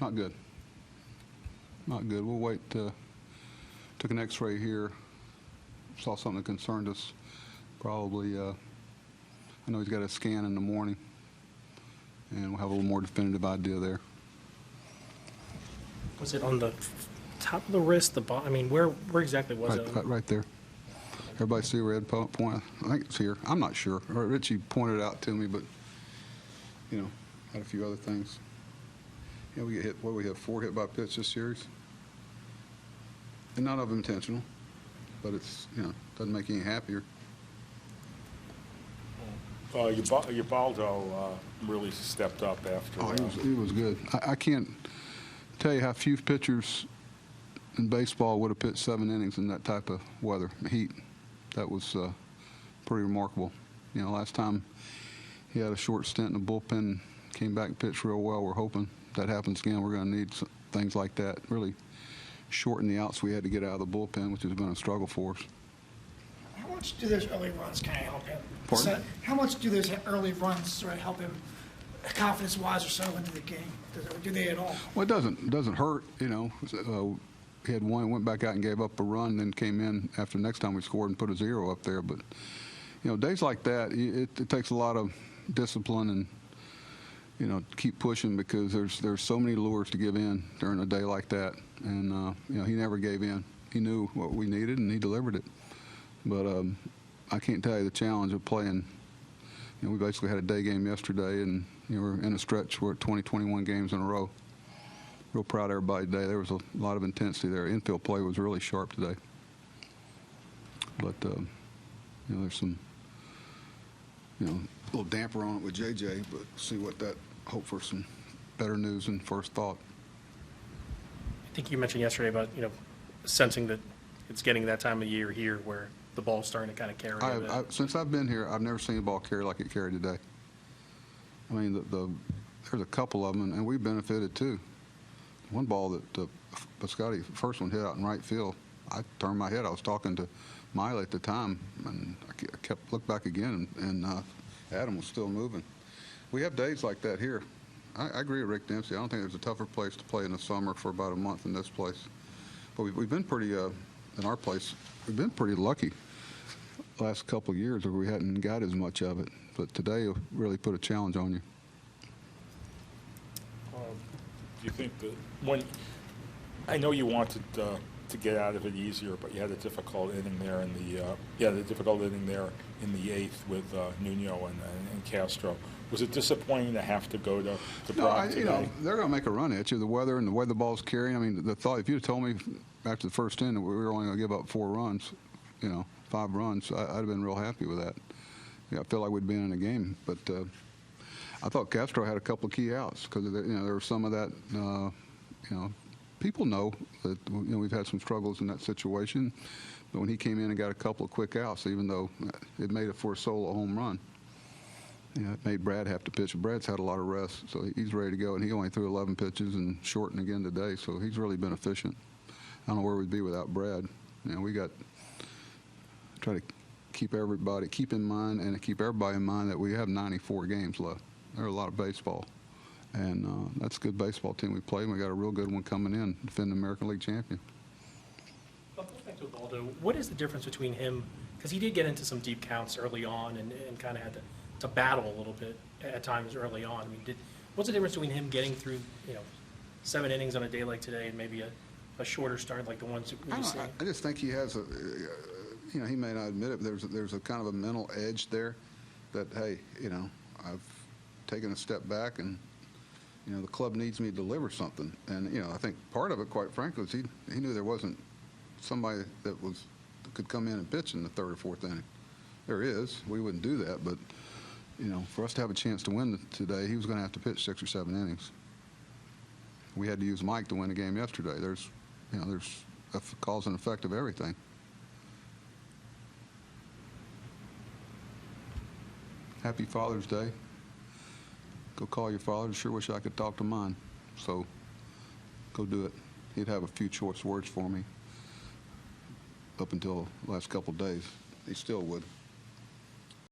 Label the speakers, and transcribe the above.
Speaker 1: Not good. Not good. We'll wait. Took an X-ray here. Saw something that concerned us. Probably, I know he's got a scan in the morning, and we'll have a little more definitive idea there.
Speaker 2: Was it on the top of the wrist, the bottom? I mean, where exactly was it?
Speaker 1: Right there. Everybody see a red point? I think it's here. I'm not sure. Richie pointed it out to me, but, you know, had a few other things. Yeah, we get hit. What, we have 4 hit by pitch this series? And none of them intentional, but it's, you know, doesn't make you any happier.
Speaker 3: Ubaldo really stepped up after.
Speaker 1: Oh, he was good. I can't tell you how few pitchers in baseball would have pitched 7 innings in that type of weather, heat. That was pretty remarkable. You know, last time he had a short stint in the bullpen, came back and pitched real well. We're hoping that happens again. We're going to need things like that. Really shorten the outs we had to get out of the bullpen, which has been a struggle for us.
Speaker 4: How much do those early runs kind of help him?
Speaker 1: Pardon?
Speaker 4: So, how much do those early runs sort of help him, confidence-wise, or so into the game? Do they at all?
Speaker 1: Well, it doesn't hurt. You know, he had one, went back out and gave up a run, then came in after the next time we scored and put a 0 up there. But you know, days like that, it takes a lot of discipline and, you know, keep pushing, because there's so many lures to give in during a day like that. And you know, he never gave in. He knew what we needed and he delivered it. But I can't tell you the challenge of playing. You know, we basically had a day game yesterday, and you know, we're in a stretch. We're at 20-21 games in a row. Real proud of everybody today. There was a lot of intensity there. Infield play was really sharp today. But you know, there's some, you know, a little damper on it with JJ, but see what that, hope for some better news and first thought.
Speaker 2: I think you mentioned yesterday about, you know, sensing that it's getting that time of year here where the ball's starting to kind of carry a bit.
Speaker 1: Since I've been here, I've never seen a ball carry like it carried today. I mean, there's a couple of them, and we benefited too. One ball that Scotty, first one, hit out in right field. I turned my head. I was talking to Miley at the time, and I kept looked back again, and Adam was still moving. We have days like that here. I agree with Rick Dempsey. I don't think there's a tougher place to play in the summer for about a month than this place. But we've been pretty, in our place, we've been pretty lucky the last couple of years where we hadn't got as much of it. But today will really put a challenge on you.
Speaker 3: Do you think that when, I know you wanted to get out of it easier, but you had a difficult inning there in the in the 8th with Nuno and Castro. Was it disappointing to have to go to Brock today?
Speaker 1: You know, they're going to make a run at you. The weather and the way the ball's carrying. I mean, the thought, if you'd have told me after the first inning that we were only going to give up 4 runs, you know, 5 runs, I'd have been real happy with that. Yeah, I feel like we'd been in the game, but I thought Castro had a couple of key outs because, you know, there was some of that. You know, people know that, you know, we've had some struggles in that situation, but when he came in and got a couple of quick outs, even though it made it for a solo home run, you know, it made Brad have to pitch. Brad's had a lot of rest, so he's ready to go, and he only threw 11 pitches and shortened again today, so he's really been efficient. I don't know where we'd be without Brad. You know, we got try to keep in mind and keep everybody in mind that we have 94 games left. There's a lot of baseball, and that's a good baseball team we play. And we got a real good one coming in, defending American League champion.
Speaker 2: Well, back to Ubaldo, what is the difference between him, because he did get into some deep counts early on and kind of had to battle a little bit at times early on. I mean, what's the difference between him getting through, you know, 7 innings on a day like today and maybe a shorter start like the ones that we've seen?
Speaker 1: I just think he has a, you know, he may not admit it, but there's a kind of a mental edge there that, hey, you know, I've taken a step back, and you know, the club needs me to deliver something. And you know, I think part of it, quite frankly, is he knew there wasn't somebody that could come in and pitch in the 3rd or 4th inning. There is. We wouldn't do that, but you know, for us to have a chance to win today, he was going to have to pitch 6 or 7 innings. We had to use Mike to win the game yesterday. There's a cause and effect of everything. Happy Father's Day. Go call your father. Sure wish I could talk to mine. So go do it. He'd have a few choice words for me up until the last couple of days. He still would.